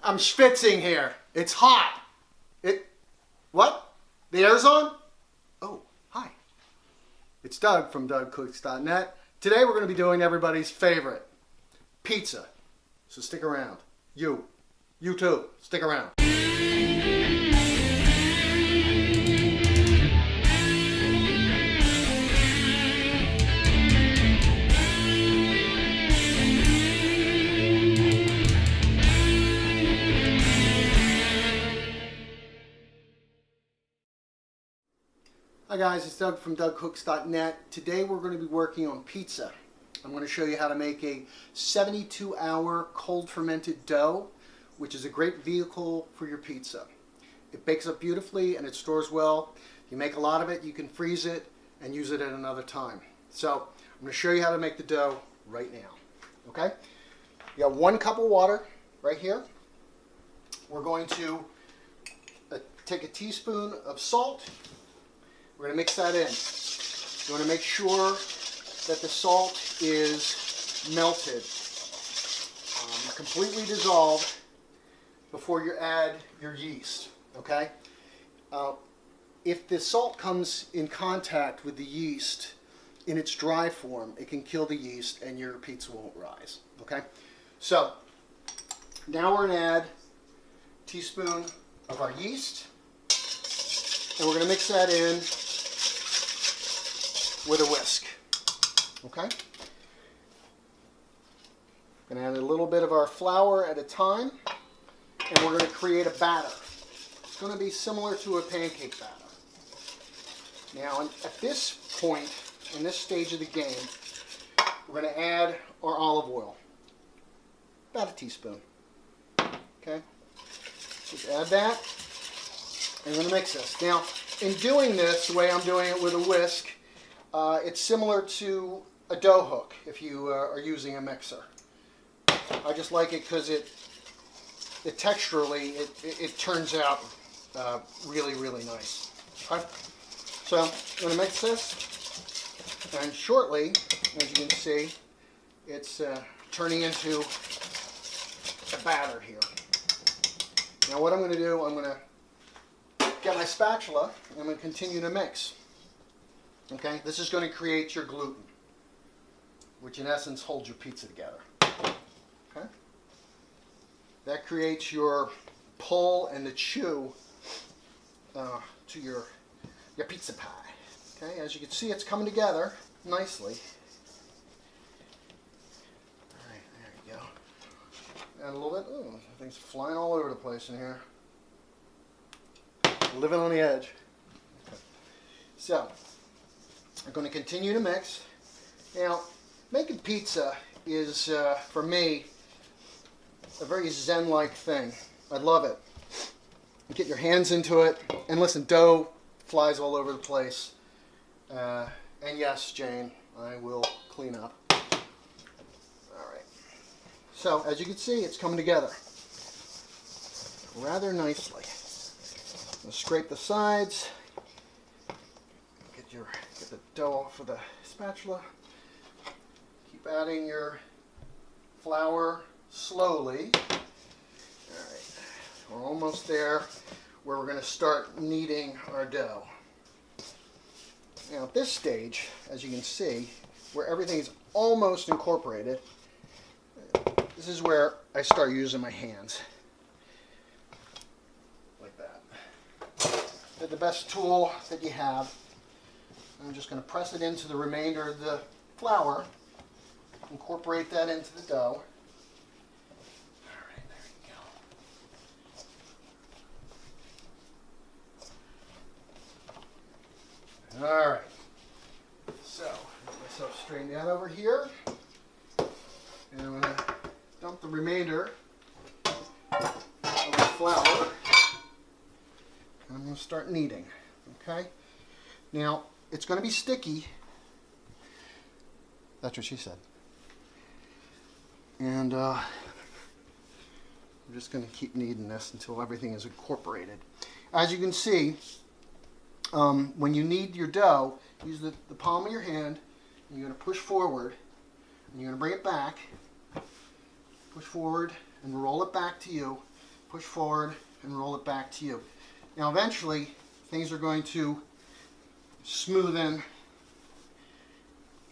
I'm schwitzing here. It's hot. What? The air's on? Oh, hi. It's Doug from DougCooks.net. Today we're going to be doing everybody's favorite, pizza. So stick around. You too, stick around. Hi guys, it's Doug from DougCooks.net. Today we're going to be working on pizza. I'm going to show you how to make a 72-hour cold fermented dough, which is a great vehicle for your pizza. It bakes up beautifully and it stores well. If you make a lot of it, you can freeze it and use it at another time. So I'm going to show you how to make the dough right now. Okay? You got 1 cup of water right here. We're going to take a teaspoon of salt. We're going to mix that in. You want to make sure that the salt is melted, completely dissolved before you add your yeast. Okay? If the salt comes in contact with the yeast in its dry form, it can kill the yeast and your pizza won't rise. Okay? So now we're going to add a teaspoon of our yeast, and we're going to mix that in with a whisk. Okay? We're going to add a little bit of our flour at a time, and we're going to create a batter. It's going to be similar to a pancake batter. Now, at this point, in this stage of the game, we're going to add our olive oil. About a teaspoon. Okay? Just add that, and we're going to mix this. Now, in doing this, the way I'm doing it with a whisk, it's similar to a dough hook if you are using a mixer. I just like it because it texturally, it turns out really, really nice. Okay? So I'm going to mix this, and shortly, as you can see, it's turning into a batter here. Now what I'm going to do, I'm going to get my spatula, and I'm going to continue to mix. Okay, this is going to create your gluten, which in essence holds your pizza together. Okay, that creates your pull and the chew to your pizza pie. Okay, as you can see, it's coming together nicely. All right, there you go. Add a little bit. Oh, things flying all over the place in here. Living on the edge. Okay. So I'm going to continue to mix. Now, making pizza is, for me, a very zen-like thing. I love it. You get your hands into it, and listen, dough flies all over the place. And yes, Jane, I will clean up. All right. So, as you can see, it's coming together rather nicely. I'm going to scrape the sides. Get the dough off of the spatula. Keep adding your flour slowly. All right, we're almost there where we're going to start kneading our dough. Now at this stage, as you can see, where everything is almost incorporated, this is where I start using my hands. Like that. Get the best tool that you have. I'm just going to press it into the remainder of the flour, incorporate that into the dough. All right, there you go. All right, so get myself straightened out over here, and I'm going to dump the remainder of the flour, and I'm going to start kneading. Okay, now it's going to be sticky. That's what she said. And we're just going to keep kneading this until everything is incorporated. As you can see, when you knead your dough, use the palm of your hand, and you're going to push forward, and you're going to bring it back, push forward, and roll it back to you push forward and roll it back to you. Now eventually things are going to smoothen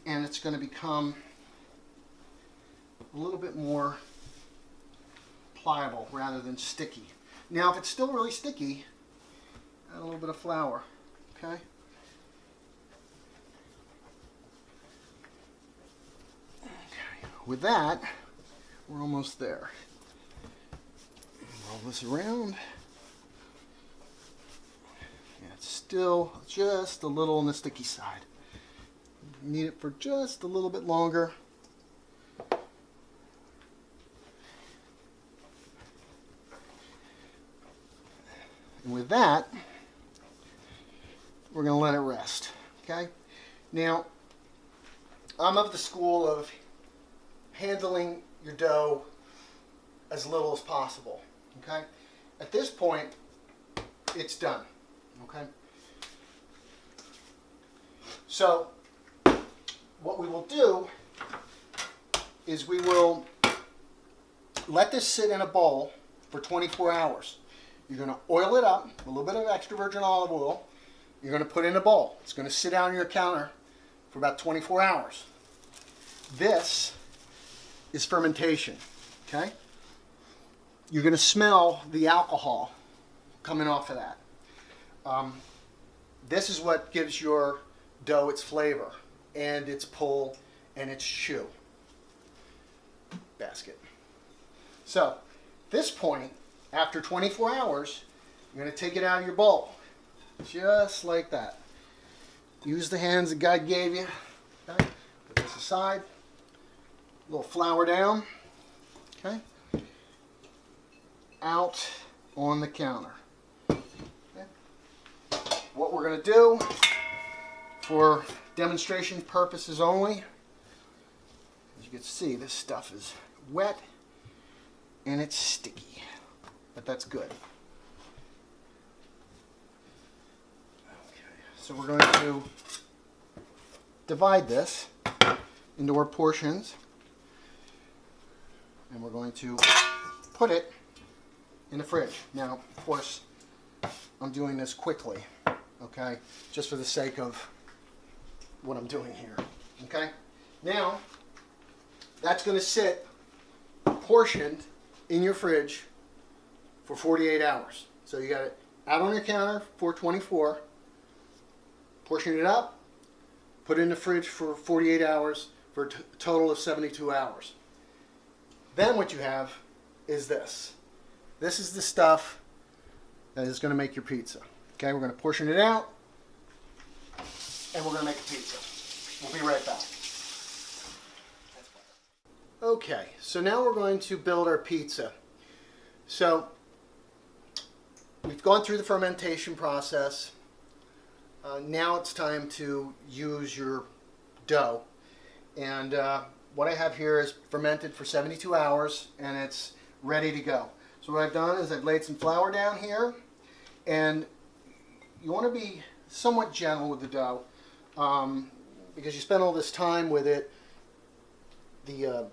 and it's going to become a little bit more pliable rather than sticky. Now if it's still really sticky, add a little bit of flour, okay? With that, we're almost there. Roll this around. Yeah, it's still just a little on the sticky side. Knead it for just a little bit longer. And with that, we're going to let it rest. Okay? Now, I'm of the school of handling your dough as little as possible. Okay? At this point, it's done. Okay? So, what we will do is we will let this sit in a bowl for 24 hours. You're going to oil it up, a little bit of extra virgin olive oil. You're going to put it in a bowl. It's going to sit on your counter for about 24 hours. This is fermentation, okay? You're going to smell the alcohol coming off of that. This is what gives your dough its flavor and its pull and its chew. Basket. So, at this point, after 24 hours, you're going to take it out of your bowl. Just like that. Use the hands that God gave you. Okay? Put this aside. A little flour down. Okay? Out on the counter. Okay? What we're going to do, for demonstration purposes only, as you can see, this stuff is wet and it's sticky. But that's good. Okay, so we're going to divide this into our portions, and we're going to put it in the fridge. Now, of course, I'm doing this quickly, okay, just for the sake of what I'm doing here, okay? Now, that's going to sit portioned in your fridge for 48 hours. So you got it out on your counter for 24, portion it up, put it in the fridge for 48 hours for a total of 72 hours. Then what you have is this. This is the stuff that is going to make your pizza. Okay, we're going to portion it out and we're going to make a pizza. We'll be right back. Okay, so now we're going to build our pizza. So we've gone through the fermentation process. Now it's time to use your dough. And what I have here is fermented for 72 hours and it's ready to go. So what I've done is I've laid some flour down here, and you want to be somewhat gentle with the dough because you spend all this time with it. The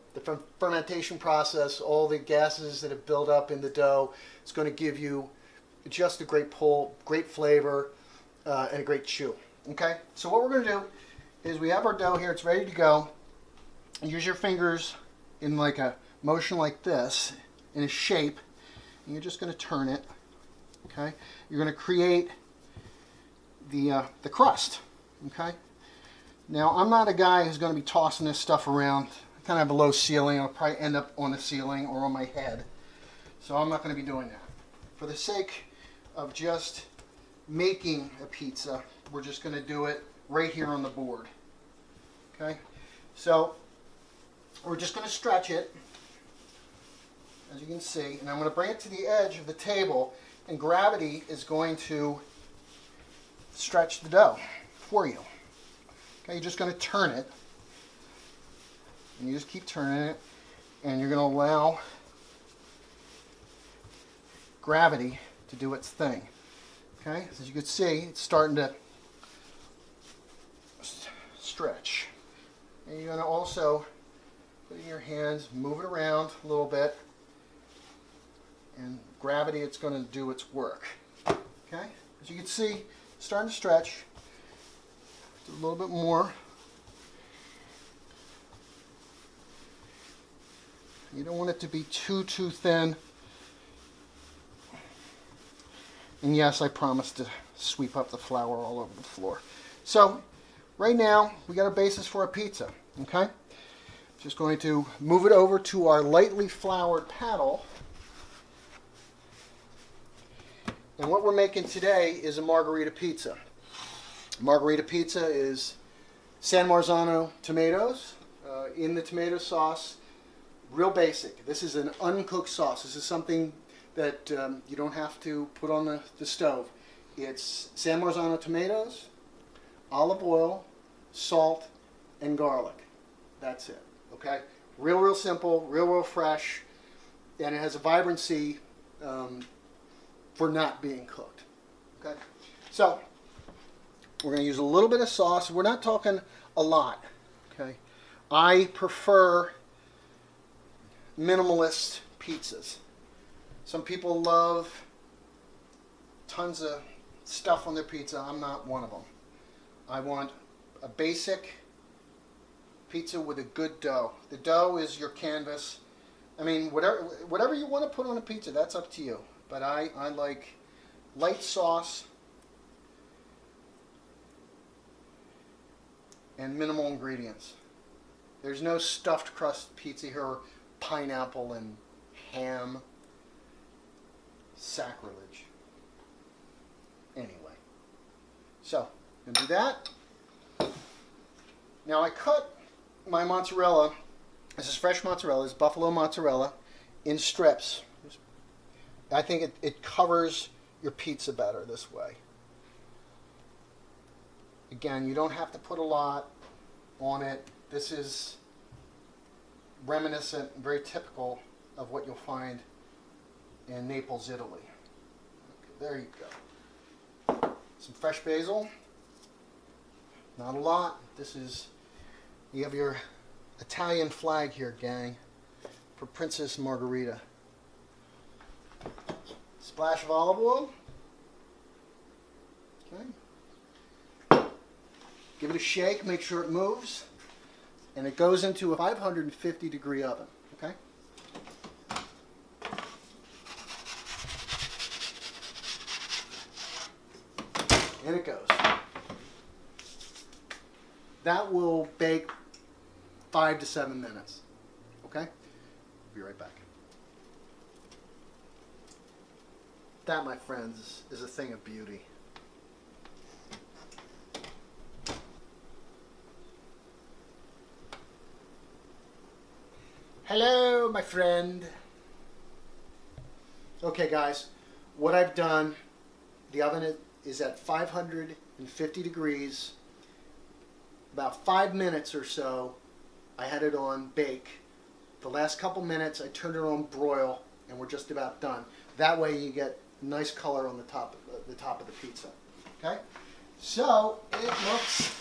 fermentation process, all the gases that have built up in the dough, it's going to give you just a great pull, great flavor, and a great chew. Okay, so what we're going to do is we have our dough here, it's ready to go. Use your fingers in like a motion like this, in a shape, and you're just going to turn it. Okay, you're going to create the crust. Okay, now I'm not a guy who's going to be tossing this stuff around. I kind of have a low ceiling. I'll probably end up on the ceiling or on my head, so I'm not going to be doing that. For the sake of just making a pizza, we're just going to do it right here on the board. Okay, so we're just going to stretch it, as you can see, and I'm going to bring it to the edge of the table, and gravity is going to stretch the dough for you. Okay, you're just going to turn it, and you just keep turning it, and you're going to allow gravity to do its thing. Okay, so as you can see, it's starting to stretch. And you're going to also put it in your hands, move it around a little bit, and and gravity, it's going to do its work. Okay, as you can see, it's starting to stretch. Do a little bit more. You don't want it to be too thin. And yes, I promised to sweep up the flour all over the floor. So right now, we got a basis for a pizza. Okay, just going to move it over to our lightly floured paddle. And what we're making today is a Margherita pizza. Margherita pizza is San Marzano tomatoes in the tomato sauce. Real basic. This is an uncooked sauce. This is something that you don't have to put on the stove. It's San Marzano tomatoes, olive oil, salt, and garlic. That's it. Okay? Real simple, real fresh, and it has a vibrancy for not being cooked. Okay? So, we're going to use a little bit of sauce. We're not talking a lot. Okay? I prefer minimalist pizzas. Some people love tons of stuff on their pizza. I'm not one of them. I want a basic pizza with a good dough. The dough is your canvas. I mean, whatever you want to put on a pizza, that's up to you. But I like light sauce and minimal ingredients. There's no stuffed crust pizza here, pineapple and ham. Sacrilege. Anyway, so I'm gonna do that. Now I cut my mozzarella. This is fresh mozzarella. It's buffalo mozzarella in strips. I think it covers your pizza better this way. Again, you don't have to put a lot on it. This is reminiscent, very typical of what you'll find in Naples, Italy. Okay, there you go. Some fresh basil. Not a lot. This is, you have your Italian flag here, gang, for Princess Margherita. Splash of olive oil. Okay. Give it a shake, make sure it moves. And it goes into a 550 degree oven. Okay? And it goes. That will bake 5 to 7 minutes. Okay? Be right back. That, my friends, is a thing of beauty. Hello, my friend. Okay, guys, what I've done, the oven is at 550 degrees. About 5 minutes or so, I had it on bake. The last couple minutes, I turned it on broil, and we're just about done. That way, you get nice color on the top of the pizza. Okay, so it looks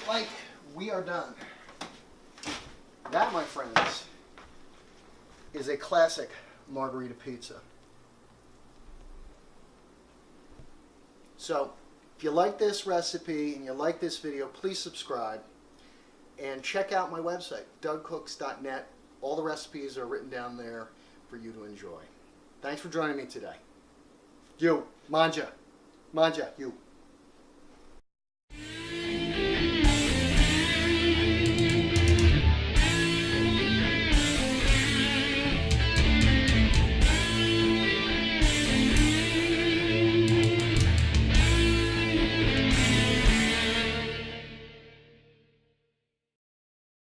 like we are done. That, my friends, is a classic Margherita pizza. So, if you like this recipe and you like this video, please subscribe and check out my website, dougcooks.net. All the recipes are written down there for you to enjoy. Thanks for joining me today. You, manja, you.